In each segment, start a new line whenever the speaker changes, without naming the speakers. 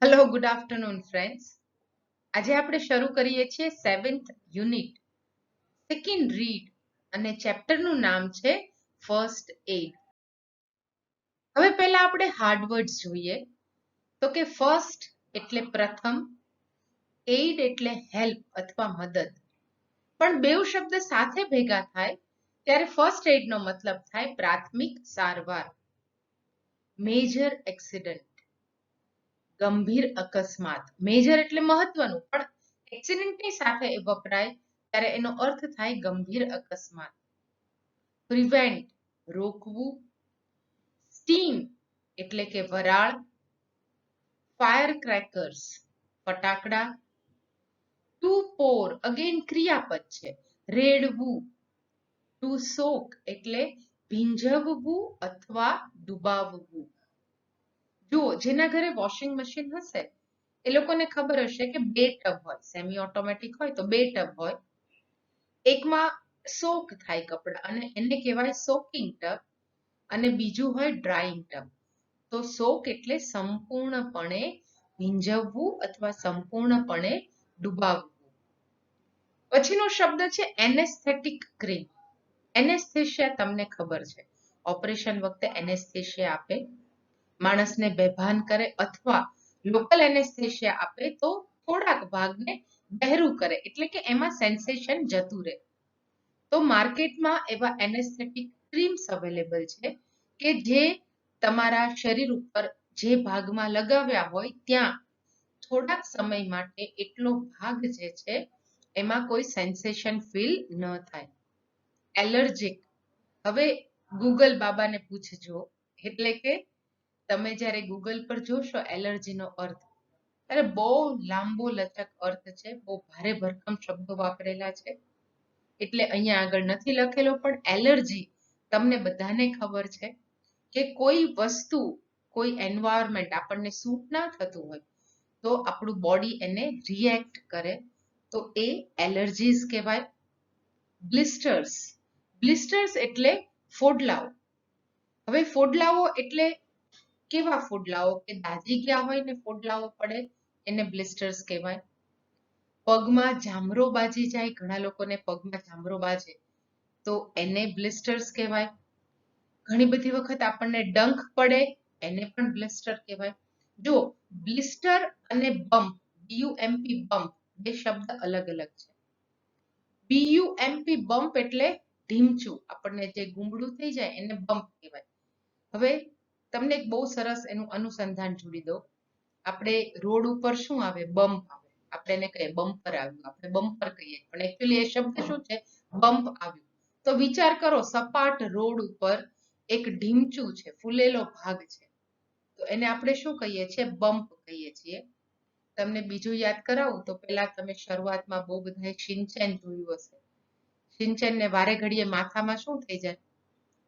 Hello, good afternoon friends. આજે આપણે શરૂ કરીએ છીએ 7th યુનિટ, સેકન્ડ રીડ, અને ચેપ્ટરનું નામ છે ફર્સ્ટ એડ. હવે પહેલા આપણે હાર્ડ વર્ડ્સ જોઈએ. તો કે ફર્સ્ટ એટલે પ્રથમ, એડ એટલે હેલ્પ અથવા મદદ. પણ બેઉ શબ્દ સાથે ભેગા થાય ત્યારે ફર્સ્ટ એડનો મતલબ થાય પ્રાથમિક સારવાર. મેજર એક્સિડન્ટ, ગંભીર અકસ્માત. મેજર એટલે મહત્વનું, પણ એક્સિડન્ટની સાથે એ વપરાય ત્યારે એનો અર્થ થાય ગંભીર અકસ્માત. પ્રિવેન્ટ, રોકવું. સ્ટીમ એટલે કે વરાળ. ફાયર ક્રેકર્સ, ફટાકડા. ટુ પોર, અગેન ક્રિયાપદ છે, રેડવું. ટુ સોક એટલે ભીંજવવું અથવા ડુબાવવું. જુઓ, જેના ઘરે વોશિંગ મશીન હશે એ લોકોને ખબર હશે કે બે ટબ હોય, સેમી ઓટોમેટિક હોય તો બે ટબ હોય. એકમાં સોક થાય કપડા અને એને કહેવાય સોકિંગ ટબ, અને બીજું હોય ડ્રાઇંગ ટબ. તો સોક એટલે સંપૂર્ણપણે ભીંજવવું અથવા સંપૂર્ણપણે ડુબાવવું. પછીનો શબ્દ છે એનેસ્થેટિક ક્રીમ. એનેસ્થેશિયા તમને ખબર છે, ઓપરેશન વખતે એનેસ્થેશિયા આપે, માણસને બેભાન કરે, અથવા લોકલ એનેસ્થેશિયા આપે તો થોડાક ભાગને બહેરું કરે, એટલે કે એમાં સેન્સેશન જતું રહે. તો માર્કેટમાં એવા એનેસ્થેટિક ક્રીમ્સ અવેલેબલ છે કે જે તમારા શરીર ઉપર જે ભાગમાં લગાવ્યા હોય ત્યાં થોડાક સમય માટે એટલો ભાગ જે છે એમાં કોઈ સેન્સેશન ફીલ ન થાય. એલર્જીક, હવે ગૂગલ બાબાને પૂછજો, એટલે કે તમે જ્યારે ગૂગલ પર જોશો એલર્જીનો અર્થ, ત્યારે બહુ લાંબો લચક અર્થ છે, બહુ ભારે ભરખમ શબ્દો વાપરેલા છે, એટલે અહીંયા આગળ નથી લખેલો. પણ એલર્જી તમને બધાને ખબર છે કે કોઈ વસ્તુ, કોઈ એન્વાયરમેન્ટ આપણને સૂટ ના થતું હોય તો આપણું બોડી એને રિએક્ટ કરે, તો એ એલર્જીસ કહેવાય. બ્લિસ્ટર્સ, બ્લિસ્ટર્સ એટલે ફોડલાઓ. હવે ફોડલાઓ એટલે કેવા ફોડલાઓ કે દાઝી ગયા હોય ને ફોડલાઓ પડે, એને બ્લિસ્ટર્સ કહેવાય. પગમાં જામરો બાજી જાય, ઘણા લોકોને પગમાં જામરો બાજે તો એને બ્લિસ્ટર્સ કહેવાય. ઘણી બધી વખત આપણને ડંખ પડે, એને પણ બ્લિસ્ટર કહેવાય. જો બ્લિસ્ટર અને બમ્પ, BUMP બમ્પ, બે શબ્દ અલગ અલગ છે. BUMP બમ્પ એટલે ઢીમચું, આપણને જે ગુમડું થઈ જાય એને બમ્પ કહેવાય. હવે તમને એક બહુ સરસ એનું અનુસંધાન જોડી દો. આપણે રોડ ઉપર શું આવે? બમ્પ આવે. આપણે એને કહીએ બમ્પર આવ્યું, આપણે બમ્પર કહીએ, પણ એકચ્યુઅલી એ શબ્દ શું છે? બમ્પ આવ્યું. તો વિચાર કરો, સપાટ રોડ ઉપર એક ઢીમચું છે, ફૂલેલો ભાગ છે, તો એને આપણે શું કહીએ છીએ? બમ્પ કહીએ છીએ. તમને બીજું યાદ કરાવું તો પેલા તમે શરૂઆતમાં બહુ બધા શિનચેન જોયું હશે. શિનચેનને વારે ઘડીએ માથામાં શું થઈ જાય?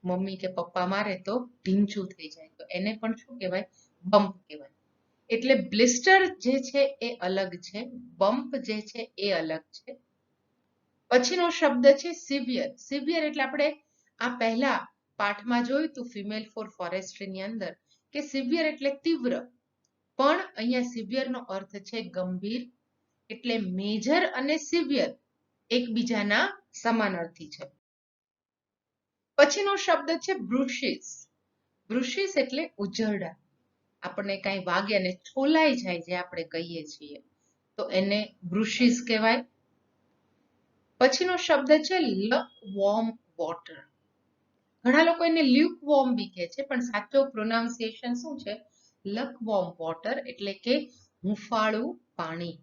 મમ્મી કે પપ્પા મારે તો ઢીંચું થઈ જાય, તો એને પણ શું કહેવાય? બમ્પ કહેવાય. એટલે બ્લિસ્ટર જે છે એ અલગ છે, બમ્પ જે છે એ અલગ છે. પછીનો શબ્દ છે સિવિયર. સિવિયર એટલે આપણે આ પહેલા પાઠમાં જોયું હતું ફિમેલ ફોર ફોરેસ્ટ્રીની અંદર કે સિવિયર એટલે તીવ્ર, પણ અહીંયા સિવિયરનો અર્થ છે ગંભીર. એટલે મેજર અને સિવિયર એકબીજાના સમાનાર્થી છે. પછીનો શબ્દ છે બ્રુશિસ. બ્રુશિસ એટલે ઉજરડા, આપણને કઈ વાગે અને છોલાઈ જાય જે આપણે કહીએ છીએ, તો એને બ્રુશિસ કહેવાય. પછીનો શબ્દ છે લક વોર્મ વોટર. ઘણા લોકો એને લ્યુક વોર્મ બી કહે છે, પણ સાચો પ્રોનાઉન્સિએશન શું છે? લક વોર્મ વોટર, એટલે કે હુંફાળું પાણી.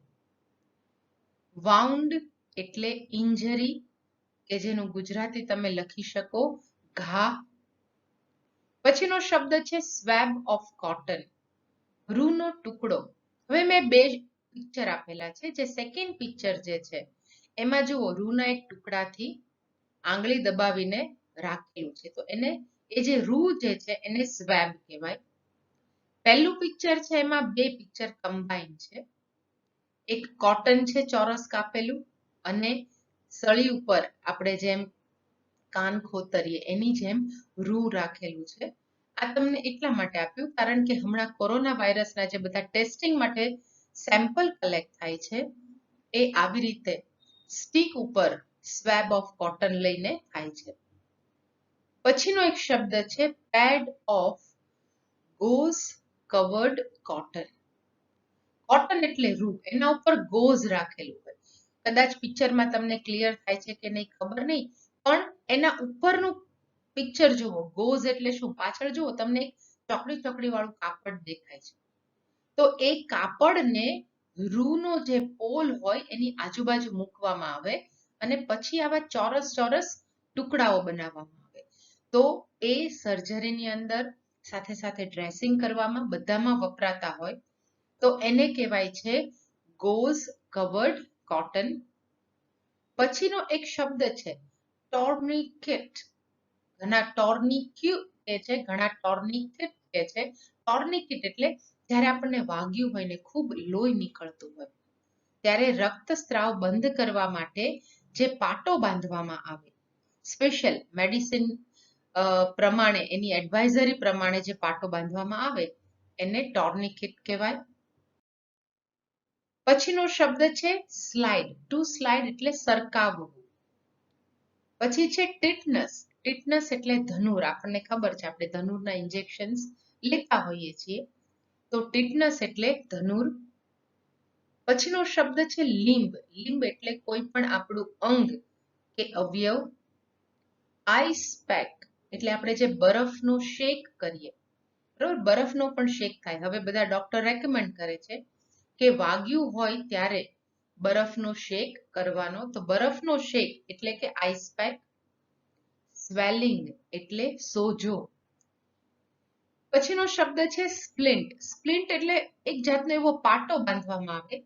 વાઉન્ડ એટલે ઇન્જરી, કે જેનું ગુજરાતી તમે લખી શકો ઘા. પછીનો શબ્દ છે સ્વેબ ઓફ કોટન, રૂનો ટુકડો. હવે મેં બે પિક્ચર આપેલા છે, જે સેકન્ડ પિક્ચર જે છે એમાં જુઓ રૂના એક ટુકડાથી આંગળી દબાવીને રાખેલું છે, તો એને એ જે રૂ જે છે એને સ્વેબ કહેવાય. પહેલું પિક્ચર છે એમાં બે પિક્ચર કમ્બાઈન છે. એક કોટન છે ચોરસ કાપેલું, અને સળી ઉપર આપણે જેમ કાન ખોતરીએ એની જેમ રૂ રાખેલું છે. આ તમને એટલા માટે આપ્યું કારણ કે હમણાં કોરોના વાયરસના જે બધા ટેસ્ટિંગ માટે સેમ્પલ કલેક્ટ થાય છે એ આવી રીતે સ્ટીક ઉપર સ્વેબ ઓફ કોટન લઈને થાય છે. પછીનો એક શબ્દ છે pad of gauze covered cotton. Cotton એટલે રૂ, એના ઉપર ગોઝ રાખેલું હોય. કદાચ પિક્ચરમાં તમને ક્લિયર થાય છે કે નહીં ખબર નહીં, પણ એના ઉપરનું પિક્ચર જુઓ. ગોઝ એટલે શું? પાછળ જુઓ તમને ચોકડી ચોકડી વાળું કાપડ દેખાય છે. તો એ કાપડને રૂનો જે પોલ હોય એની આજુબાજુ મૂકવામાં આવે અને પછી આવા ચોરસ ચોરસ ટુકડાઓ બનાવવામાં આવે. તો એ સર્જરીની અંદર સાથે સાથે ડ્રેસિંગ કરવામાં બધામાં વપરાતા હોય. તો એને કહેવાય છે ગોઝ કવર્ડ કોટન. પછીનો એક શબ્દ છે ટોર્નિકેટ. ઘણા ટોર્નિક્યુ કહે છે, ઘણા ટોર્નિકેટ કહે છે. ટોર્નિકેટ એટલે જ્યારે આપણને વાગ્યું હોય ને ખૂબ લોહી નીકળતું હોય ત્યારે રક્તસ્રાવ બંધ કરવા માટે જે પાટો બાંધવામાં આવે, સ્પેશિયલ મેડિસિન પ્રમાણે એની એડવાઇઝરી પ્રમાણે જે પાટો બાંધવામાં આવે એને ટોર્નિકેટ કહેવાય. પછીનો શબ્દ છે સ્લાઇડ. ટુ સ્લાઇડ એટલે સરકાવવું. પછી છે ટીટનસ. ટીટનસ એટલે ધનુર. આપણને ખબર છે, આપણે ધનુરના ઇન્જેક્શન્સ લેતા હોઈએ છીએ. તો ટીટનસ એટલે ધનુર. પછીનો શબ્દ છે લિમ્બ. લિમ્બ એટલે કોઈ પણ આપણું અંગ કે અવયવ. આઈસ પેક એટલે આપણે જે બરફનો શેક કરીએ, બરોબર, બરફનો પણ શેક થાય. હવે બધા ડોક્ટર રેકમેન્ડ કરે છે કે વાગ્યું હોય ત્યારે બરફનો શેક કરવાનો. તો બરફનો શેક એટલે કે આઈસ પેક. સ્વેલિંગ એટલે સોજો. પછીનો શબ્દ છે સ્પ્લિન્ટ. સ્પ્લિન્ટ એટલે એક જાતનો એવો પાટો બાંધવામાં આવે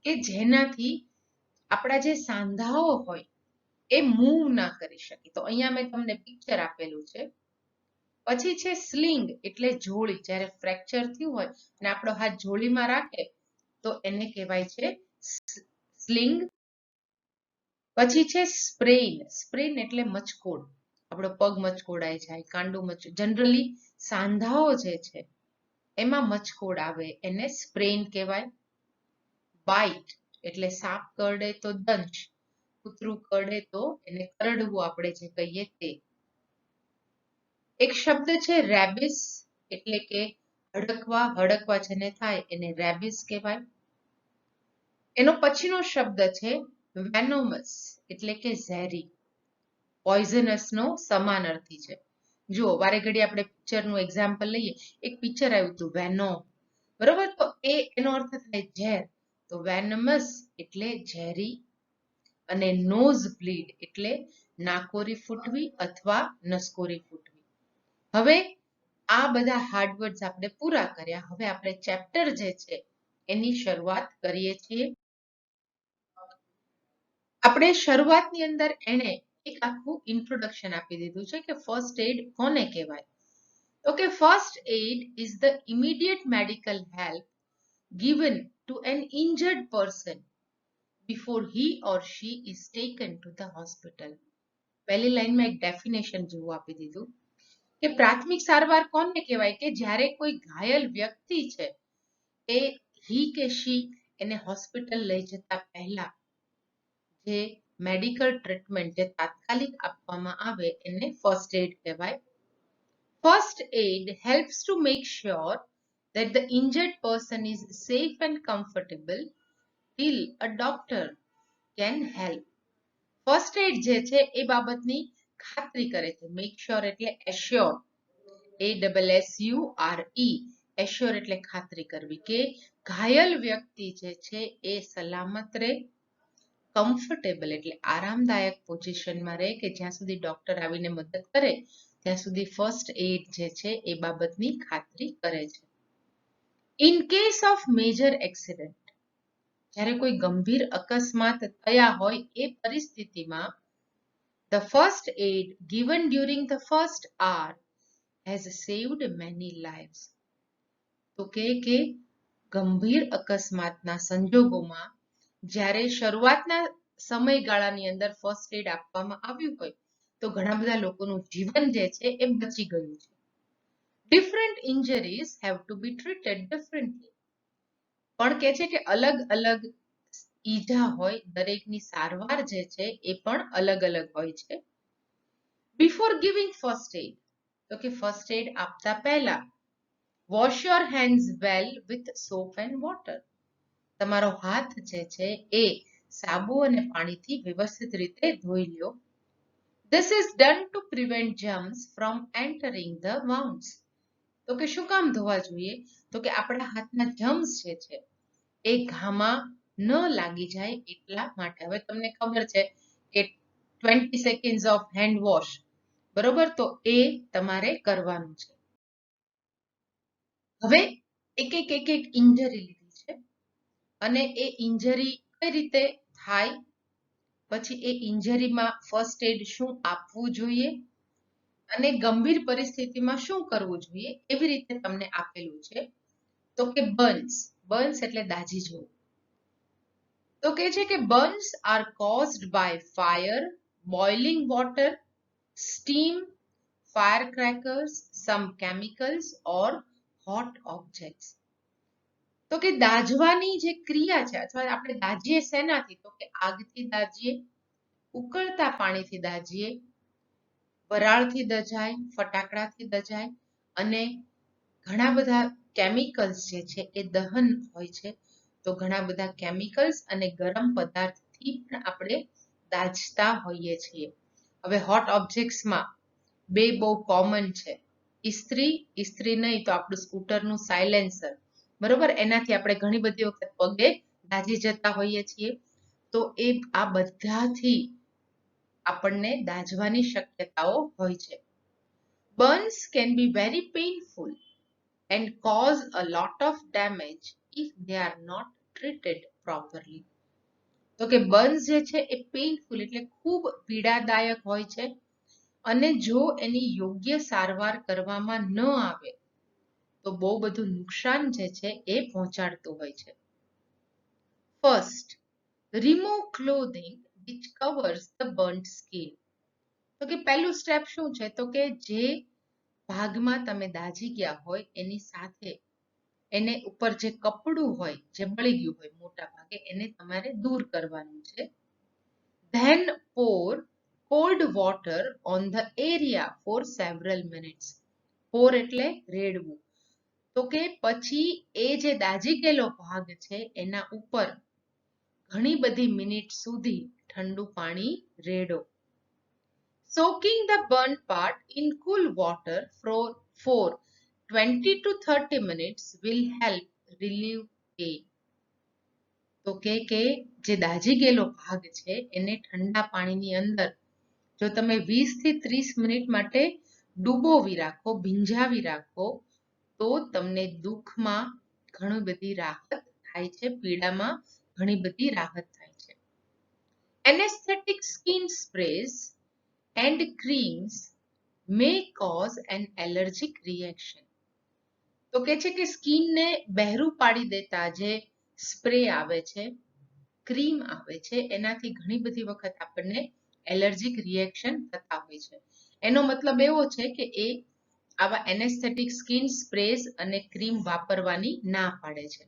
કે જેનાથી આપણા જે સાંધાઓ હોય એ મૂવ ના કરી શકે. તો અહીંયા મેં તમને પિક્ચર આપેલું છે. પછી છે સ્લિંગ એટલે જોડી. જ્યારે ફ્રેક્ચર થયું હોય અને આપણો હાથ જોડીમાં રાખે તો એને કહેવાય છે સ્લિંગ. પછી છે સ્પ્રેઇન. સ્પ્રેઇન એટલે મચકોડ. આપણો પગ મચકોડાઈ જાય, કાંડું જનરલી સાંધાઓ જે છે એમાં મચકોડ આવે એને સ્પ્રેઇન કહેવાય. બાઇટ એટલે સાપ કરડે તો દંશ, કૂતરું કરડે તો એને કરડવું આપણે જે કહીએ તે. એક શબ્દ છે રેબિસ એટલે કે હડકવા. હડકવા જેને થાય એને રેબિસ કહેવાય. એનો પછીનો શબ્દ છે વેનોમસ એટલે કે ઝેરી. પોઈઝનસ નો સમાનાર્થી છે. જુઓ, વારે ઘડી આપણે પિક્ચરનું એક્ઝામ્પલ લઈએ. એક પિક્ચર આવ્યું હતું વેનોમ, બરોબર, તો એનો અર્થ થાય ઝેર. તો વેનમસ એટલે ઝેરી. અને નોઝ બ્લીડ એટલે નાકોરી ફૂટવી અથવા નસકોરી ફૂટવી. હવે આ બધા હાર્ડ વર્ડ્સ આપણે પૂરા કર્યા. હવે આપણે ચેપ્ટર જે છે એની શરૂઆત કરીએ છીએ. આપણે શરૂઆતની અંદર એને એક આખું ઇન્ટ્રોડક્શન આપી દીધું છે કે ફર્સ્ટ એડ કોને કહેવાય. તો કે first aid is the immediate medical help given to an injured person before he or she is taken to the hospital. પહેલી લાઈનમાં એક ડેફિનેશન જેવું આપી દીધું કે પ્રાથમિક સારવાર કોને કહેવાય કે જ્યારે કોઈ ઘાયલ વ્યક્તિ છે એ હી કે શી એને હોસ્પિટલ લઈ જતા પહેલા જે મેડિકલ ટ્રીટમેન્ટ જે તાત્કાલિક આપવામાં આવે એને ફર્સ્ટ એડ કહેવાય. First aid helps to make sure that the injured person is safe and comfortable till a doctor can help. First aid જે છે એ બાબતની ખાતરી કરે છે. મેક શ્યોર એટલે એશ્યોર, ASSURE. એશ્યોર એટલે ખાતરી કરવી કે ઘાયલ વ્યક્તિ જે છે એ સલામત રહે, કમ્ફર્ટેબલ એટલે આરામદાયક પોઝિશનમાં રહે કે જ્યાં સુધી ડોક્ટર આવીને મદદ કરે ત્યાં સુધી ફર્સ્ટ એડ જે છે એ બાબતની ખાતરી કરે છે. In case of major accident, જ્યારે કોઈ ગંભીર અકસ્માત થયા હોય એ પરિસ્થિતિમાં the first aid given during the first hour has saved many lives. તો કે ગંભીર અકસ્માતના સંજોગોમાં જ્યારે શરૂઆતના સમયગાળાની અંદર ફર્સ્ટ એડ આપવામાં આવ્યું હોય તો ઘણા બધા લોકોનું જીવન જે છે એ બચી ગયું છે. Different injuries have to be treated differently. પણ કે છે કે અલગ અલગ ઈજા હોય, દરેકની સારવાર જે છે એ પણ અલગ અલગ હોય છે. Before giving first aid, તો કે first aid આપતા પહેલા wash your hands well with soap and water. તમારો હાથ જે છે એ સાબુ અને પાણીથી વ્યવસ્થિત રીતે ધોઈ લ્યો. This is done to prevent germs from entering the wounds. તો કે શું કામ ધોવા જોઈએ? તો કે આપણા હાથના જર્મ્સ જે છે એ ઘામાં ન લાગી જાય એટલા માટે. હવે તમને ખબર છે કે 20 seconds of hand wash, બરોબર? તો એ તમારે કરવાનું છે. હવે એક ઇન્જરી લીધી છે અને એ ઇન્જરી કઈ રીતે થાય, પછી એ ઇન્જરીમાં ફર્સ્ટ એડ શું આપવું જોઈએ અને ગંભીર પરિસ્થિતિમાં શું કરવું જોઈએ એવી રીતે તમને આપેલું છે. તો કે બર્ન્સ એટલે દાઝી જવું. તો કે છે કે burns are caused by fire, boiling water, steam, firecrackers, some chemicals or hot objects. તો કે દાઝવાની જે ક્રિયા છે, અથવા આપણે દાઝીએ શેનાથી? તો કે આગથી દાઝીએ, ઉકળતા પાણીથી દાઝીએ, વરાળથી દજાય, ફટાકડાથી દજાય, અને ઘણા બધા કેમિકલ્સ જે છે એ દહન હોય છે. તો ઘણા બધા કેમિકલ્સ અને ગરમ પદાર્થથી પણ આપણે દાઝતા હોઈએ છીએ. હવે હોટ ઓબ્જેક્ટ્સમાં બે બહુ કોમન છે. ઇસ્ત્રી નહીં તો આપણું સ્કૂટરનું સાયલેન્સર, બરોબર? એનાથી આપણે ઘણી બધી વખત પગે દાઝી જતા હોઈએ છીએ. તો એ આ બધાથી આપણને દાઝવાની શક્યતાઓ હોય છે. Burns can be very painful and cause a lot of damage if they are not treated properly. તો કે બર્ન્સ જે છે એ પેઇનફુલ એટલે ખૂબ પીડાદાયક હોય છે, અને જો એની યોગ્ય સારવાર કરવામાં ન આવે તો બહુ બધું નુકસાન જે છે એ પહોંચાડતું હોય છે. First, remove clothing which covers the burnt skin. તો કે પહેલું સ્ટેપ શું છે? તો કે જે ભાગમાં તમે દાઝી ગયા હોય એની સાથે એને ઉપર જે કપડું હોય, જે બળી ગયું હોય મોટા ભાગે, એને તમારે દૂર કરવાનું છે. Then pour cold water on the area for several minutes. pour એટલે રેડવું. તો કે પછી એ જે દાઝી ગયેલો ભાગ છે એના ઉપર ઘણી બધી મિનિટ સુધી ઠંડુ પાણી રેડો. Soaking the burnt part in cool water for 20 to 30 minutes will help relieve pain. તો કે જે દાઝી ગયેલો ભાગ છે એને ઠંડા પાણીની અંદર જો તમે 20 થી 30 મિનિટ માટે ડૂબોવી રાખો, ભીંજાવી રાખો, તો તમને દુઃખમાં ઘણી બધી રાહત થાય છે, પીડામાં ઘણી બધી રાહત થાય છે. Anesthetic skin sprays and creams may cause an allergic reaction. તો કે છે કે સ્કિનને બહેરું પાડી દેતા જે સ્પ્રે આવે છે, ક્રીમ આવે છે, એનાથી ઘણી બધી વખત આપણને એલર્જીક રિએક્શન થતા હોય છે. એનો મતલબ એવો છે કે એ આવા એનેસ્થેટિક સ્કિન સ્પ્રેસ અને ક્રીમ વાપરવાની ના પાડે છે.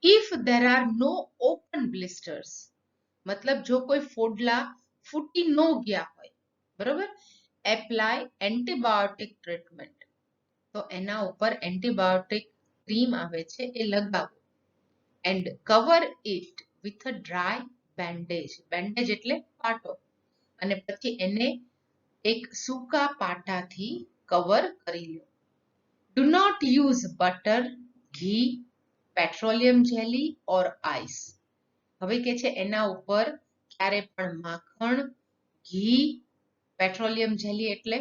If there are no open blisters, મતલબ જો કોઈ ફોડલા ફૂટી ન ગયા હોય, બરોબર, એપ્લાય એન્ટીબાયોટિક ટ્રીટમેન્ટ. તો એના ઉપર એન્ટીબાયોટિક ક્રીમ આવે છે એ લગાવો. And cover it with a dry bandage. Bandage એટલે પાટો, અને પછી એને એક સૂકા પાટાથી કવર કરી લો. ડુ નોટ યુઝ બટર, ઘી, પેટ્રોલિયમ જેલી ઓર આઈસ. હવે કે છે એના ઉપર ક્યારે પણ માખણ, ઘી, પેટ્રોલિયમ જેલી એટલે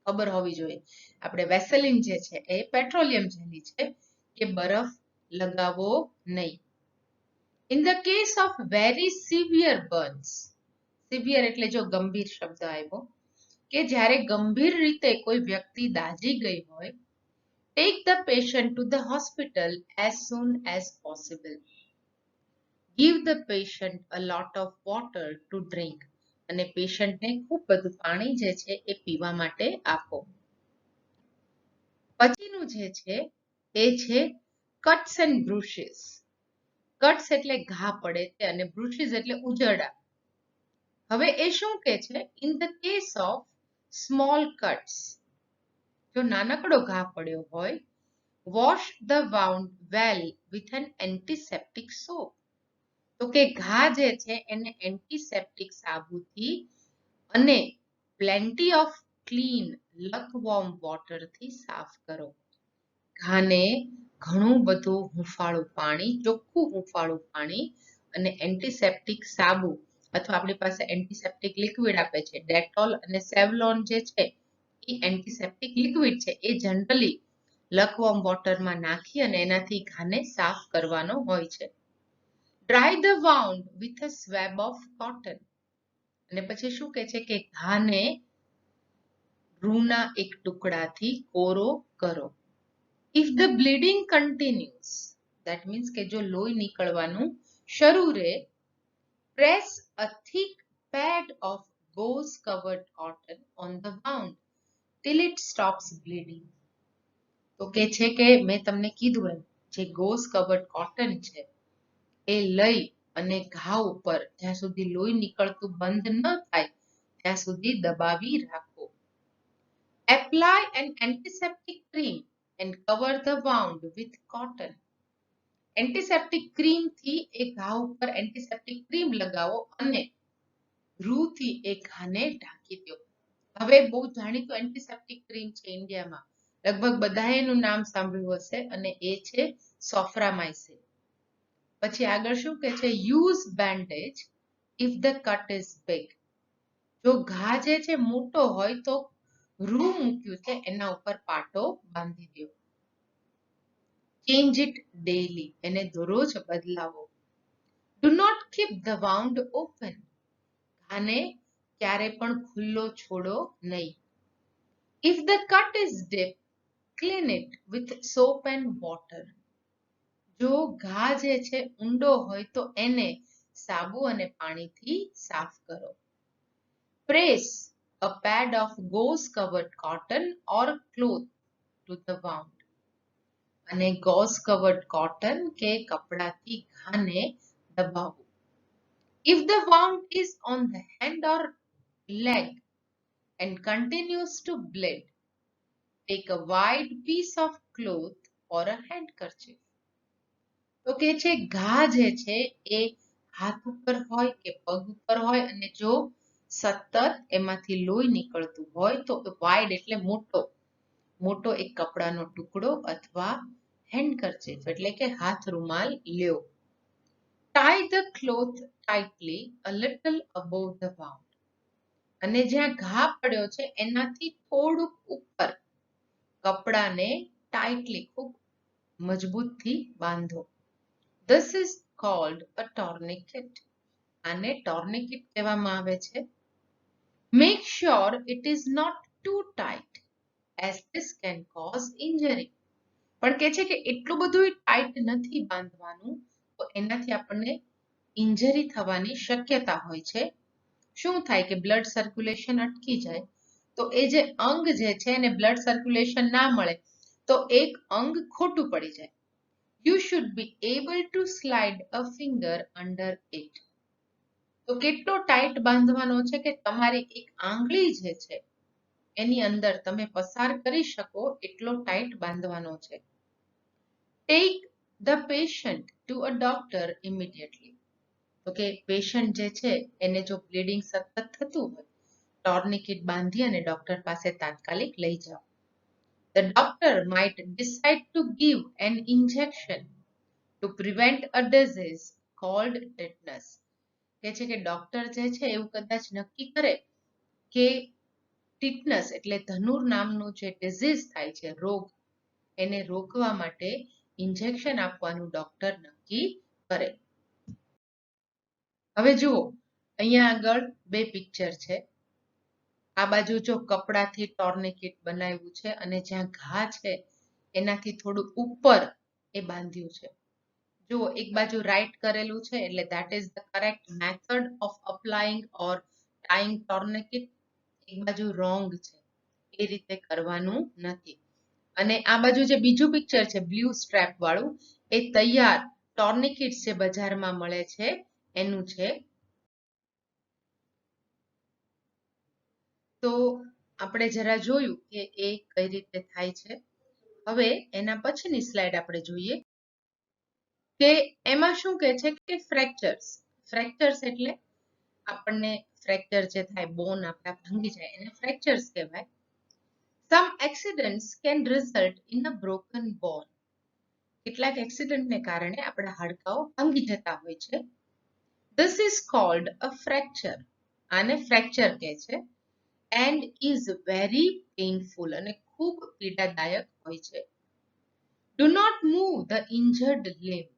ખબર હોવી જોઈએ, આપણે વેસલિન જે છે એ પેટ્રોલિયમ જેલી છે, કે બરફ લગાવો નહીં. In the case of very severe burns, severe એટલે જો ગંભીર શબ્દ આવ્યો, કે જ્યારે ગંભીર રીતે કોઈ વ્યક્તિ દાઝી ગઈ હોય, take the patient to the hospital as soon as possible. Give the patient a lot of water two drink. અને પેશન્ટને ખૂબ બધું પાણી જે છે એ પીવા માટે આપો. પછીનું જે છે એ છે કટ્સ એન્ડ બ્રુશિસ. કટ્સ એટલે ઘા પડે છે અને બ્રુશિસ એટલે ઉજરડા. હવે એ શું કે છે? In the case of small cuts, જો નાનકડો ઘા પડ્યો હોય, wash the wound well with an antiseptic soap. તો કે ઘા જે છે એને એન્ટીસેપ્ટિક સાબુથી અને પ્લેન્ટી ઓફ ક્લીન લકવોર્મ વોટરથી સાફ કરો. ઘાને ઘણું બધું હુંફાળું પાણી, ચોખ્ખું હુંફાળું પાણી અને એન્ટીસેપ્ટિક સાબુ અથવા આપણી પાસે એન્ટીસેપ્ટિક લિક્વિડ આપે છે, ડેટોલ અને સેવલોન જે છે એ એન્ટીસેપ્ટિક લિક્વિડ છે. એ જનરલી લકવોર્મ વોટરમાં નાખી અને એનાથી ઘાને સાફ કરવાનો હોય છે. Dry the wound with a swab of cotton. અને પછી શું કહે છે કે ઘાને રૂના એક ટુકડાથી કોરો કરો. If the bleeding continues, that means કે જો લોહી નીકળવાનું શરૂ રહે, press a thick pad of gauze covered cotton on the wound till it stops bleeding. તો કે છે કે મેં તમને કીધું એમ, જે ગોઝ કવર્ડ કોટન છે એ લઈ અને ઘા ઉપર જ્યાં સુધી લોહી નીકળતું બંધ ન થાય ત્યાં સુધી દબાવી રાખો. Apply an antiseptic cream and cover the wound with cotton. Antiseptic cream થી એ ઘા ઉપર એન્ટીસેપ્ટિક ક્રીમ લગાવો અને રૂથી એ ઘાને ઢાંકી દો. હવે બહુ જાણીતું એન્ટીસેપ્ટિક ક્રીમ છે ઇન્ડિયામાં, લગભગ બધાએ એનું નામ સાંભળ્યું હશે અને એ છે સોફ્રામાઇસિન. પછી આગળ શું કહે છે? Use bandage if the cut is big. જો ઘા જે છે મોટો હોય તો રૂ મૂક્યું છે એના ઉપર પાટો બાંધી દો. ચેન્જ ઇટ ડેલી, એને દરરોજ બદલાવો. Do not keep the wound open. ઘાને ક્યારે પણ ખુલ્લો છોડો નહીં. If the cut is deep, clean it with soap and water. જો ઘા જે છે ઊંડો હોય તો એને સાબુ અને પાણીથી સાફ કરો. Press a pad of gauze covered cotton or cloth to the wound. અને ગોઝ કવર્ડ કોટન કે કપડાથી ઘાને દબાવો. If the wound is on the hand or leg and continues to bleed, take a wide piece of cloth or a handkerchief. તો કે છે ઘા જે છે એ હાથ ઉપર હોય કે પગ ઉપર હોય અને જો સતત એમાંથી લોહી નીકળતું હોય તો વાઇડ એટલે મોટો એક કપડાનો ટુકડો અથવા હેન્ડકરચીફ એટલે કે હાથ રૂમાલ લ્યો. Tie the cloth tightly a little above the wound. અને જ્યાં ઘા પડ્યો છે એનાથી થોડુંક ઉપર કપડાને ટાઇટલી ખૂબ મજબૂતથી બાંધો. This is called a tourniquet. આને tourniquet કહેવામાં આવે છે. Make sure it is not too tight as this can cause injury. પણ કે છે કે એટલું બધું ટાઈટ નથી બાંધવાનું તો એનાથી આપણને ઇન્જરી થવાની શક્યતા હોય છે. શું થાય કે બ્લડ સર્ક્યુલેશન અટકી જાય તો એ જે અંગ જે છે એને બ્લડ સર્ક્યુલેશન ના મળે તો એક અંગ ખોટું પડી જાય. You should be able to slide a finger under it. તો કેટલો ટાઈટ બાંધવાનો છે કે તમારી એક આંગળી જે છે એની અંદર તમે પસાર કરી શકો એટલો ટાઈટ બાંધવાનો છે. Take the patient to a doctor immediately. તો કે પેશન્ટ જે છે એને જો બ્લીડિંગ સતત થતું હોય, ટોર્નિકેટ બાંધી અને ડોક્ટર પાસે તાત્કાલિક લઈ જાઓ. The doctor might decide to give an injection to prevent a disease called tetanus. કે છે કે ડોક્ટર જે છે એવું કદાચ નક્કી કરે કે ટીટનસ એટલે ધનુર નામનું જે ડિઝીઝ થાય છે રોગ, એને રોકવા માટે ઇન્જેક્શન આપવાનું ડોક્ટર નક્કી કરે. હવે જુઓ અહીંયા આગળ બે પિક્ચર છે. આ બાજુ જો કપડાથી ટોર્નિકેટ બનાવ્યું છે અને જ્યાં ઘા છે એનાથી થોડું ઉપર એ બાંધ્યું છે. જુઓ એક બાજુ રાઈટ કરેલું છે એટલે that is the correct method of applying or tying tourniquet. એક બાજુ રોંગ છે, એ રીતે કરવાનું નથી. અને આ બાજુ જે બીજું પિક્ચર છે બ્લુ સ્ટ્રેપ વાળું, એ તૈયાર ટોર્નિકેટ્સ જે બજારમાં મળે છે એનું છે. તો આપણે જરા જોયું કે એ કઈ રીતે થાય છે. હવે એના પછીની સ્લાઇડ આપણે જોઈએ કે એમાં શું કહે છે કે ફ્રેક્ચર્સ એટલે આપણને ફ્રેક્ચર જે થાય, બોન આપણા ભાંગી જાય એને ફ્રેક્ચર્સ કહેવાય. Some accidents can result in a broken bone. કેટલાક એક્સિડન્ટને કારણે આપણા હાડકાઓ ભાંગી જતા હોય છે. This is called a fracture. આને ફ્રેક્ચર કહે છે. એન્ડ ઇઝ વેરી પેઇનફુલ, અને ખૂબ પીડાદાયક હોય છે. Do not move the injured limb.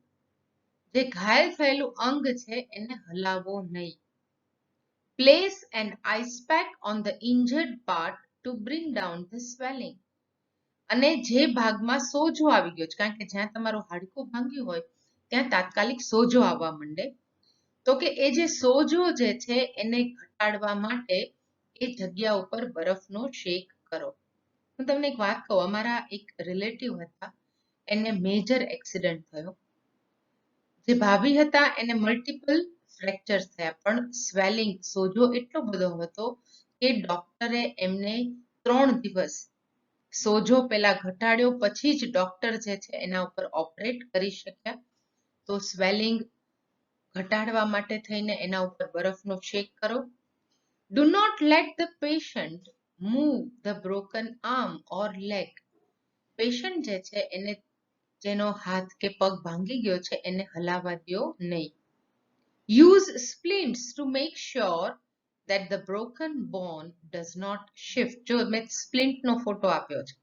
જે ઘાયલ થયેલું અંગ છે એને હલાવો નહીં. Place an ice pack on the injured part to bring down the swelling. અને જે ભાગમાં સોજો આવી ગયો છે, કારણ કે જ્યાં તમારું હાડકું ભાંગ્યું હોય ત્યાં તાત્કાલિક સોજો આવવા માંડે, તો કે એ જે સોજો જે છે એને ઘટાડવા માટે એ જગ્યા ઉપર બરફનો શેક કરો. હું તમને એક વાત કહું, અમારા એક રિલેટિવ હતા, એને મેજર એક્સિડન્ટ થયો. જે ભાભી હતા એને મલ્ટિપલ ફ્રેક્ચર્સ થયા, પણ સ્વેલિંગ સોજો એટલો બધો હતો કે ડોક્ટરે એમને 3 દિવસ સોજો પેલા ઘટાડ્યો, પછી જ ડોક્ટર જે છે એના ઉપર ઓપરેટ કરી શક્યા. તો સ્વેલિંગ ઘટાડવા માટે થઈને એના ઉપર બરફનો શેક કરો. Do not let the patient move the broken arm or leg. Patient જે છે એને જેનો હાથ કે પગ ભાંગી ગયો છે એને હલાવવા દો નહીં. Use splints to make sure that the broken bone does not shift. જો મેં સ્પ્લિન્ટનો ફોટો આપ્યો છે,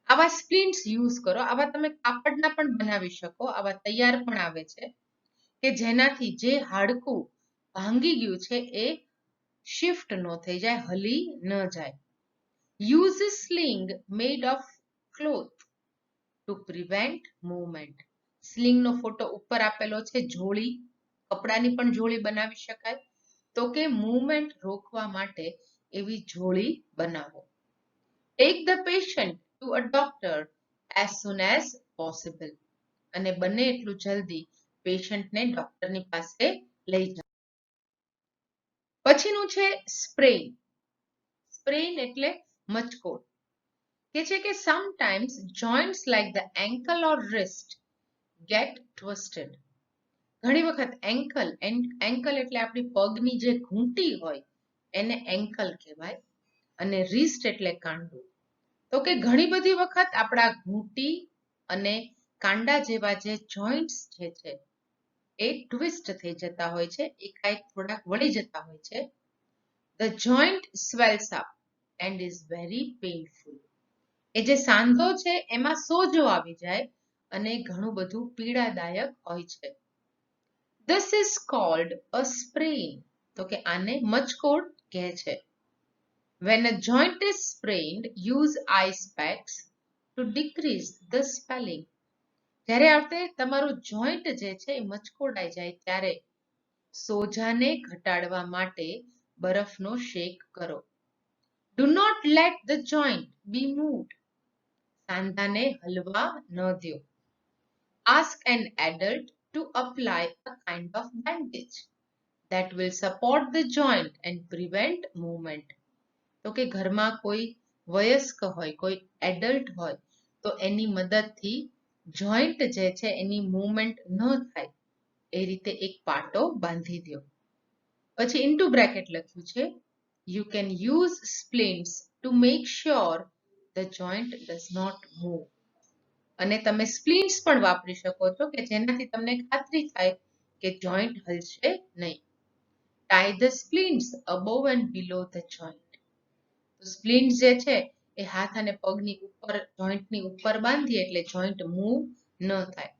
આવા સ્પ્લિન્ટ્સ યુઝ કરો. આવા તમે કાપડના પણ બનાવી શકો, આવા તૈયાર પણ આવે છે કે જેનાથી જે હાડકું ભાંગી ગયું છે એ શિફ્ટ ન થઈ જાય, હલી ન જાય. Use sling made of cloth to prevent movement. સ્લિંગનો ફોટો ઉપર આપેલો છે. જોડી, કપડાની પણ જોડી બનાવી શકાય, તો કે મૂવમેન્ટ રોકવા માટે એવી જોડી બનાવો. Take the patient to a doctor as soon as possible. અને બને એટલું જલ્દી પેશન્ટને ડોક્ટરની પાસે લઈ જાઓ. પછીનું છે સ્પ્રેઇન. સ્પ્રેઇન એટલે મચકોડ. કે છે કે sometimes joints like the ankle or wrist get twisted. ઘણી વખત એન્કલ એટલે આપણી પગની જે ઘૂંટી હોય એને એન્કલ કહેવાય, અને રિસ્ટ એટલે કાંડું. તો કે ઘણી બધી વખત આપણા ઘૂંટી અને કાંડા જેવા જે જોઇન્ટ્સ જે છે એ ટ્વિસ્ટ થઈ જતા હોય છે, એકાએક થોડાક વળી જતા હોય છે. The joint swells up and is very painful. એ જે સાંધો છે એમાં સોજો આવી જાય અને ઘણું બધું પીડાદાયક હોય છે. This is called a sprain. તો કે આને મચકોડ કહે છે. When a joint is sprained, use ice packs to decrease the swelling. જ્યારે આપણે તમારું જોઈન્ટ જે છે એ મચકોડાઈ જાય ત્યારે સોજાને ઘટાડવા માટે બરફનો શેક કરો. Do not let the joint be moved. સાંધાને halwa ન દો. Ask an adult to apply a kind of bandage that will support the joint and prevent movement. તો કે ઘરમાં કોઈ વયસ્ક હોય, કોઈ એડલ્ટ હોય, તો એની મદદથી જોઈન્ટ જે છે એની મૂવમેન્ટ ન થાય એ રીતે એક પાટો બાંધી દો. પછી ઇન્ટુ બ્રેકેટ લખ્યું છે, you can use splints to make sure the joint does not move. અને તમે સ્પ્લિન્ટ્સ પણ વાપરી શકો છો કે જેનાથી તમને ખાતરી થાય કે જોઈન્ટ હલશે નહીં. Tie the splints above and below the joint. તો સ્પ્લિન્ટ્સ જે છે એ હાથ અને પગની ઉપર, જોઈન્ટની ઉપર બાંધીએ એટલે જોઈન્ટ મૂવ ન થાય.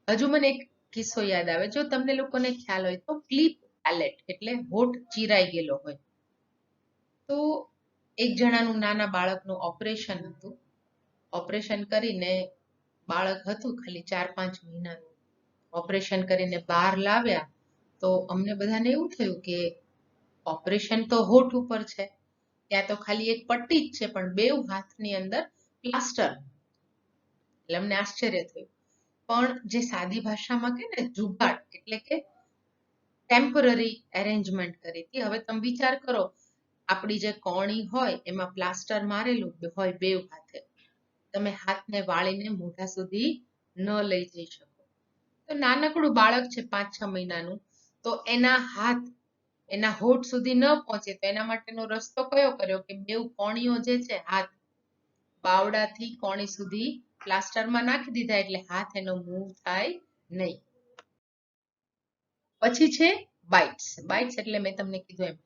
હજુ મને એક કિસ્સો યાદ આવે, જો તમને લોકોને ખ્યાલ હોય તો ક્લિપ પેલેટ એટલે હોઠ ચીરાઈ ગયેલો હોય. તો એક જણાનું નાના બાળકનું ઓપરેશન હતું. ઓપરેશન કરીને બાળક હતું ખાલી 4-5 મહિનાનું. ઓપરેશન કરીને બહાર લાવ્યા તો અમને બધાને એવું થયું કે ઓપરેશન તો હોઠ ઉપર છે, ત્યાં તો ખાલી એક પટ્ટી જ છે, પણ બેઉ હાથની અંદર પ્લાસ્ટર. એટલે અમને આશ્ચર્ય થયું. પણ જે સાદી ભાષામાં કે ને જુગાડ એટલે કે ટેમ્પરરી એરેન્જમેન્ટ કરી હતી. હવે તમે વિચાર કરો, આપણી જે કોણી હોય એમાં પ્લાસ્ટર મારેલું હોય બેવ હાથે. તમે હાથને વાળીને મોઢા સુધી ન લઈ જઈ શકો. તો નાનકડું બાળક છે 5-6 મહિનાનું, તો એના હાથ એના હોઠ સુધી ન પહોંચે તો એના માટેનો રસ્તો કયો કર્યો કે બેવ કોણીઓ જે છે હાથ બાવડાથી કોણી સુધી પ્લાસ્ટરમાં નાખી દીધા એટલે હાથ એનો મૂવ થાય નહીં. પછી છે બાઇટ્સ. બાઇટ્સ એટલે મેં તમને કીધું એમ,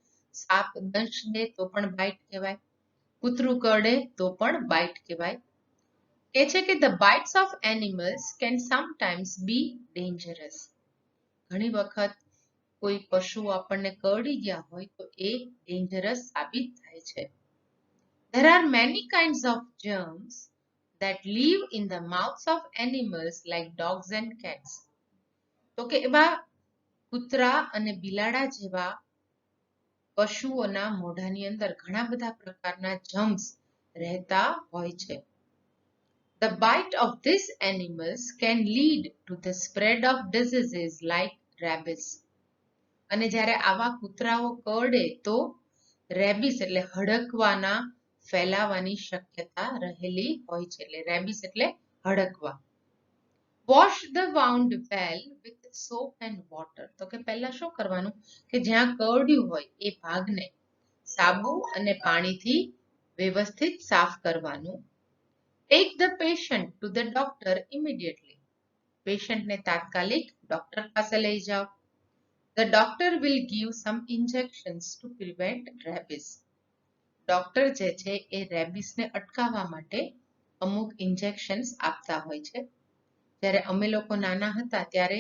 સાપ દંશ દે તો પણ બાઇટ કહેવાય, કૂતરું કરડે તો પણ બાઇટ કહેવાય. કે છે કે the bites of animals can sometimes be dangerous. ઘણી વખત કોઈ પશુ આપણને કરડી ગયા હોય તો એ ડેન્જરસ સાબિત થાય છે. There are many kinds of germs that live in the mouths of animals like dogs and cats. તો કે એવા કૂતરા અને બિલાડા જેવા પશુઓના મોઢાની અંદર ઘણા બધા પ્રકારના જર્મ્સ રહેતા હોય છે. The bite of these animals can lead to the spread of diseases like rabies. અને જ્યારે આવા કૂતરાઓ કરડે તો રેબિસ એટલે હડકવાના ફેલાવાની શક્યતા રહેલી હોય છે. એટલે રેબિસ એટલે હડકવા. Wash the wound well with soap and water. તો કે પહેલા શું કરવાનું કે જ્યાં કરડ્યું હોય એ ભાગને સાબુ અને પાણીથી વ્યવસ્થિત સાફ કરવાનું. Take the patient to the doctor immediately. પેશન્ટને તાત્કાલિક ડોક્ટર પાસે લઈ જાઓ. The doctor will give some injections to prevent rabies. Doctor જે છે એ રેબિસને અટકાવવા માટે અમુક ઇન્જેક્શન્સ આપતા હોય છે. જ્યારે અમે લોકો નાના હતા ત્યારે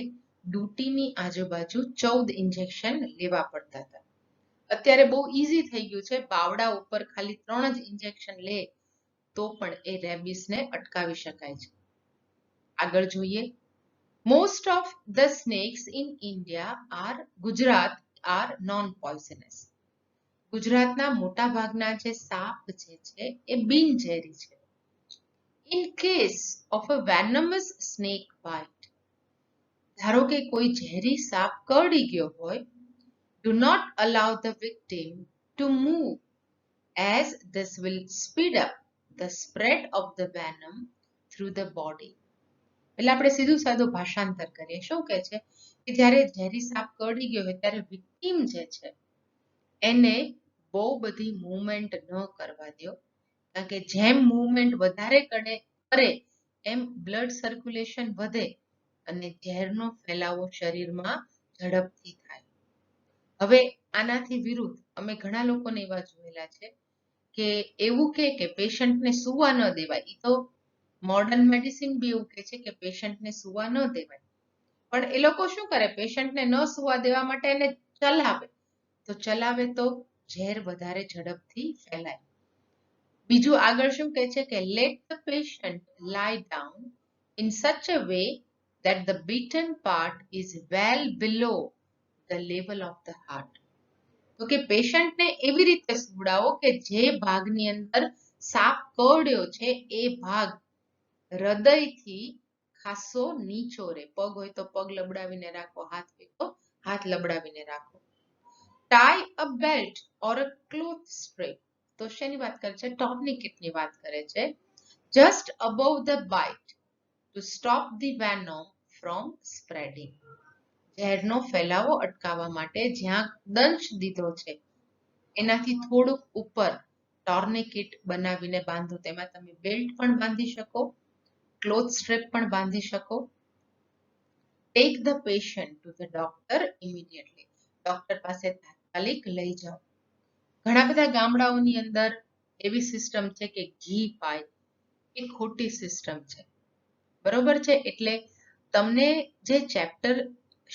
ડૂટીની આજુબાજુ 14 ઇન્જેક્શન લેવા પડતા હતા. અત્યારે બહુ ઈઝી થઈ ગયું છે, બાવડા ઉપર ખાલી 3 જ ઇન્જેક્શન લે તો પણ એ રેબિસને અટકાવી શકાય છે. આગળ જોઈએ. Most of the snakes in India Gujarat are non-poisonous. ગુજરાતના મોટા ભાગના જે સાપ જે છે એ બિનઝેરી છે. In case of a venomous snake bite, ધારો કે કોઈ ઝેરી સાપ કરડી ગયો હોય, do not allow the victim to move as this will speed up the spread of the venom through the body. એટલે આપણે સીધું સાદું ભાષાંતર કરીએ. શું કહે છે કે જ્યારે ઝેરી સાપ કરડી ગયો હોય ત્યારે વિક્ટીમ જે છે એને બહુ બધી મૂવમેન્ટ ન કરવા દો, કારણ કે જેમ મૂવમેન્ટ વધારે કરે એમ બ્લડ સર્ક્યુલેશન વધે અને ઝેરનો ફેલાવો શરીરમાં ઝડપથી થાય. હવે આનાથી વિરુદ્ધ અમે ઘણા લોકોને એવા જોયેલા છે કે એવું કે પેશન્ટને સૂવા ન દેવાય. એ તો મોડર્ન મેડિસિન બી એવું કહે છે કે પેશન્ટને સૂવા ન દેવાય, પણ એ લોકો શું કરે, પેશન્ટને ન સૂવા દેવા માટે એને ચલાવે તો ઝેર વધારે ઝડપથી ફેલાય. બીજું આગળ શું કહે છે કે લેટ ધ પેશન્ટ લાઈ down in such a way that the beaten part is well below the level of the heart. તો કે પેશન્ટને એવી રીતે સુવડાવો કે જે ભાગની અંદર સાપ કરડ્યો છે એ ભાગ હૃદયથી ખાસો નીચો રહે. પગ હોય તો પગ લબડાવીને રાખો, હાથ હોય તો હાથ લબડાવીને રાખો. Tie a belt or a cloth strap. તો શેની વાત કરે છે? ટોર્નિકેટની વાત કરે છે. Just above the bite to stop the venom from spreading. ઝેરનો ફેલાવો અટકાવવા માટે જ્યાં દંશ દીધો છે એનાથી થોડુંક ઉપર ટોર્નિકેટ બનાવીને બાંધો. તેમાં તમે બેલ્ટ પણ બાંધી શકો, ક્લોથ સ્ટ્રેપ પણ બાંધી શકો. Take the patient to the doctor immediately. Doctor પાસે તાત્કાલિક લઈ જાઓ. ઘણા બધા ગામડાઓની અંદર એવી સિસ્ટમ છે કે ઘી પાય, એ ખોટી સિસ્ટમ છે. બરોબર છે? એટલે તમને જે ચેપ્ટર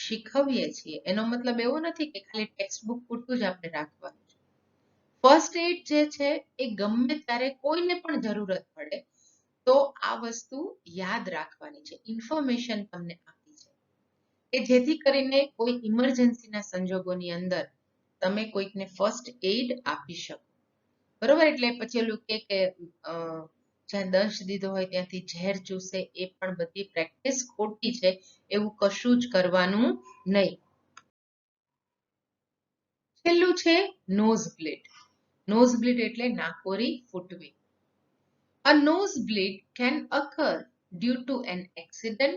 શીખવીએ છીએ એનો મતલબ એવો નથી કે ખાલી ટેક્સ્ટ બુક પૂરતું જ આપણે રાખવાનું છે. ફર્સ્ટ એડ જે છે એ ગમે ત્યારે કોઈને પણ જરૂરત પડે તો આ વસ્તુ યાદ રાખવાની છે. ઇન્ફોર્મેશન તમને આપી છે કે જેથી કરીને કોઈ ઇમરજન્સીના સંજોગોની અંદર તમે કોઈકને ફર્સ્ટ એડ આપી શકો. બરોબર? એટલે પછી ઓલું કે જ્યાં દંશ દીધો હોય ત્યાંથી ઝેર ચૂસે, એ પણ બધી પ્રેક્ટિસ ખોટી છે. એવું કશું જ કરવાનું નહીં. છેલ્લું છે નોઝ બ્લીડ. નોઝ બ્લીડ એટલે નાકોરી ફૂટવી. A nosebleed can occur due to an accident,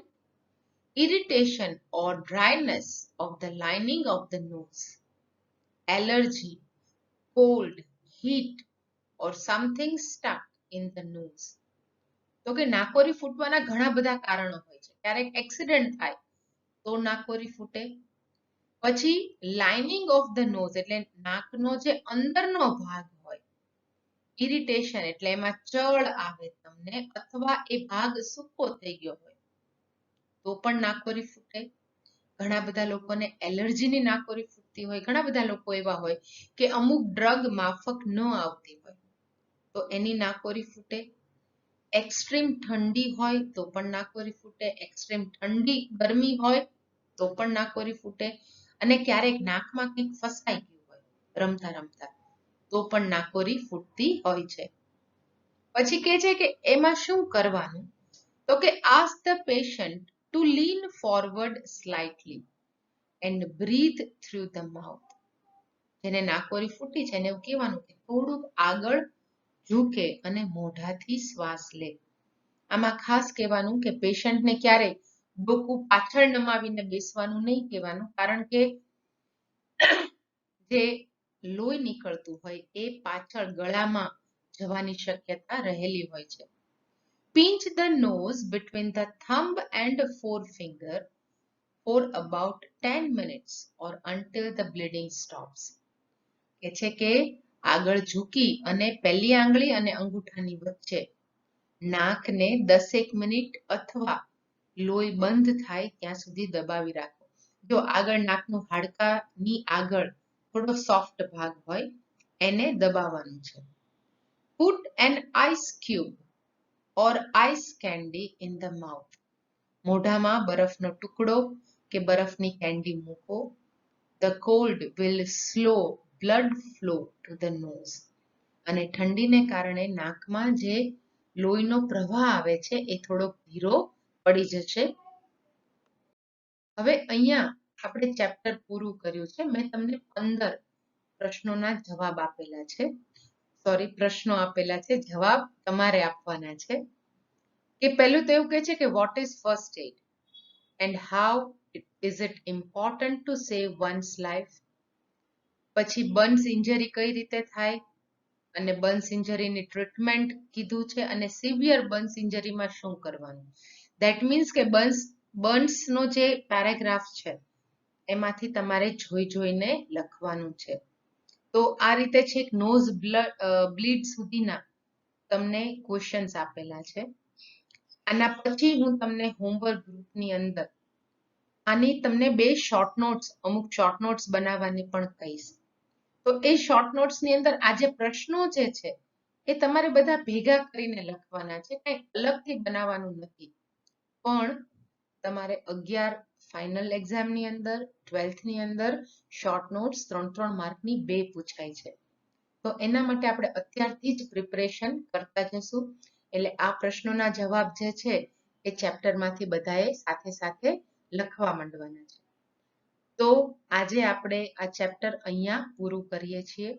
irritation or dryness of the lining of the nose, allergy, cold, heat or something stuck in the nose. તો કે નાકોરી ફૂટવાના ઘણા બધા કારણો હોય છે. ક્યારેક એક્સિડન્ટ થાય તો નાકોરી ફૂટે. પછી લાઇનિંગ ઓફ ધ નોઝ એટલે નાકનો જે અંદરનો ભાગ હોય, ઇરિટેશન એટલે એમાં ચળ આવે તમને, અથવા એ ભાગ સૂકો થઈ ગયો હોય તો પણ નાકોરી ફૂટે. ઘણા બધા લોકોને એલર્જીની નાકોરી ફૂટતી હોય. ઘણા બધા લોકો એવા હોય કે અમુક ડ્રગ માફક ન આવતી હોય તો એની નાકોરી ફૂટે. એક્સ્ટ્રીમ ઠંડી હોય તો પણ નાકોરી ફૂટે. એક્સ્ટ્રીમ ઠંડી ગરમી હોય તો પણ નાકોરી ફૂટે. અને ક્યારેક નાકમાં કંઈક ફસાઈ ગયું હોય રમતા રમતા તો પણ નાકોરી ફૂટતી હોય છે. પછી કહે છે કે એમાં શું કરવાનું, તો કે ask the patient to lean forward slightly and breathe through the mouth. જેને નાકોરી ફૂટી છે એને એવું કહેવાનું કે થોડુંક આગળ ઝૂકે અને મોઢાથી શ્વાસ લે. આમાં ખાસ કહેવાનું કે પેશન્ટને ક્યારેય ડોકું પાછળ નમાવીને બેસવાનું નહીં કહેવાનું, કારણ કે જે લોહી નીકળતું હોય એ પાછળ ગળામાં જવાની શક્યતા રહેલી હોય છે. Pinch the nose between the thumb and forefinger for about 10 minutes or until the bleeding stops. કે છે કે આગળ ઝૂકી અને પહેલી આંગળી અને અંગૂઠાની વચ્ચે નાકને 10 મિનિટ અથવા લોહી બંધ થાય ત્યાં સુધી દબાવી રાખો. જો આગળ નાકનું હાડકાની આગળ થોડો સોફ્ટ ભાગ હોય એને દબાવવાનું છે. Put an ice cube or ice candy in the mouth. મોઢામાં બરફનો ટુકડો કે બરફની કેન્ડી મૂકો. The cold will slow blood flow to the nose. અને ઠંડીને કારણે નાકમાં જે લોહીનો પ્રવાહ આવે છે એ થોડો ધીરો પડી જશે. હવે અહીંયા આપણે ચેપ્ટર પૂરું કર્યું છે. મેં તમને 15 પ્રશ્નોના જવાબ આપેલા છે. પ્રશ્નો આપેલા છે, જવાબ તમારે આપવાના છે. કે પહેલું તો એવું કહે છે કે what is first aid and how is it important to save once life. પછી બર્ન્સ ઇન્જરી કઈ રીતે થાય અને બર્ન્સ ઇન્જરીની ટ્રીટમેન્ટ કીધું છે, અને સિવિયર બર્ન્સ ઇન્જરીમાં શું કરવાનું. ધેટ મીન્સ કે બર્ન્સનો જે પેરેગ્રાફ છે એમાંથી તમારે જોઈને લખવાનું છે. તો આ રીતે છે નોઝ બ્લીડ સુધીના તમને ક્વેશ્ચન્સ આપેલા છે. આના પછી હું તમને હોમવર્ક ગ્રુપની અંદર આની તમને 2 શોર્ટ નોટ્સ, અમુક શોર્ટ નોટ્સ બનાવવાની પણ કહીશ. તો એ શોર્ટ નોટ્સની અંદર આ જે પ્રશ્નો જે છે એ તમારે બધા ભેગા કરીને લખવાના છે, કંઈ અલગથી બનાવવાનું નથી. પણ તમારે 11 ફાઇનલ એક્ઝામની અંદર, 12th ની અંદર શોર્ટ નોટ્સ 3-3 માર્કની 2 પૂછાય છે. તો એના માટે આપણે અત્યારથી જ પ્રિપરેશન કરતા જશું. એટલે આ પ્રશ્નોના જવાબ જે છે એ ચેપ્ટરમાંથી બધાએ સાથે સાથે લખવા માંડવાના છે. તો આજે આપણે આ ચેપ્ટર અહીંયા પૂરું કરીએ છીએ.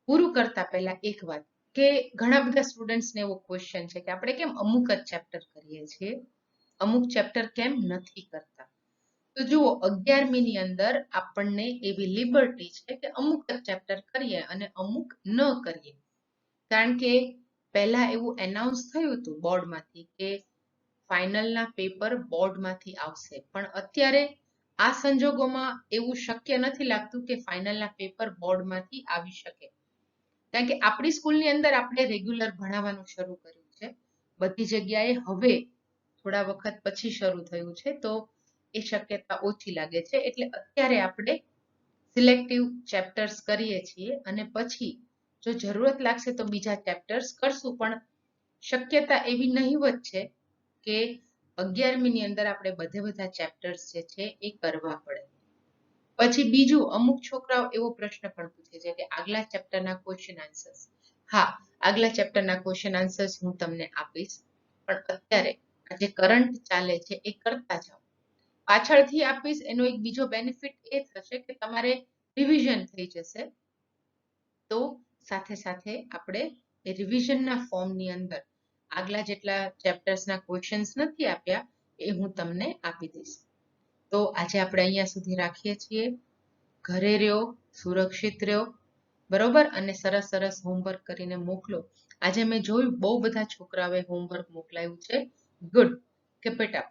પૂરું કરતા પહેલા એક વાત કે ઘણા બધા સ્ટુડન્ટ્સને એવો ક્વેશ્ચન છે કે આપણે કેમ અમુક જ ચેપ્ટર કરીએ છીએ, અમુક ચેપ્ટર કેમ નથી કરતા. તો જુઓ, 11મી ની અંદર આપણને એવી લિબર્ટી છે કે અમુક જ ચેપ્ટર કરીએ અને અમુક ન કરીએ. કારણ કે પહેલા એવું એનાઉન્સ થયું હતું બોર્ડમાંથી કે ફાઇનલના પેપર બોર્ડમાંથી આવશે, પણ અત્યારે આ સંજોગોમાં એવું શક્ય નથી લાગતું કે ફાઇનલના પેપર બોર્ડમાંથી આવી શકે. કારણ કે આપણી સ્કૂલની અંદર આપણે રેગ્યુલર ભણાવવાનું શરૂ કર્યું છે. બધી જગ્યાએ હવે થોડા વખત પછી શરૂ થયું છે, તો એ શક્યતા ઓછી લાગે છે. એટલે અત્યારે આપણે સિલેક્ટિવ ચેપ્ટર્સ કરીએ છીએ અને પછી જો જરૂરત લાગશે તો બીજા ચેપ્ટર્સ કરશું, પણ શક્યતા એવી નહીવત છે કે 11મી ની અંદર આપણે બધા ચેપ્ટર્સ જે છે એ કરવા પડે. પછી બીજું, અમુક છોકરાઓ એવો પ્રશ્ન પણ પૂછે છે કે આગલા ચેપ્ટરના ક્વેશ્ચન આન્સર્સ. હા, આગલા ચેપ્ટરના ક્વેશ્ચન આન્સર્સ હું તમને આપીશ, પણ અત્યારે આ જે કરંટ ચાલે છે એ કરતા જાઓ. પાછળથી આપીશ એનો એક બીજો બેનિફિટ એ થશે કે તમારે રિવિઝન થઈ જશે. તો સાથે સાથે આપણે એ રિવિઝનના ફોર્મની અંદર આગલા જેટલા ચેપ્ટર્સના ક્વેશ્ચન્સ નથી આપ્યા એ હું તમને આપી દઈશ. તો આજે આપણે અહીંયા સુધી રાખીએ છીએ. ઘરે રહ્યો, સુરક્ષિત રહ્યો, બરોબર, અને સરસ સરસ હોમવર્ક કરીને મોકલો. આજે મેં જોયું બહુ બધા છોકરાઓએ હોમવર્ક મોકલાયું છે. Good, keep it up.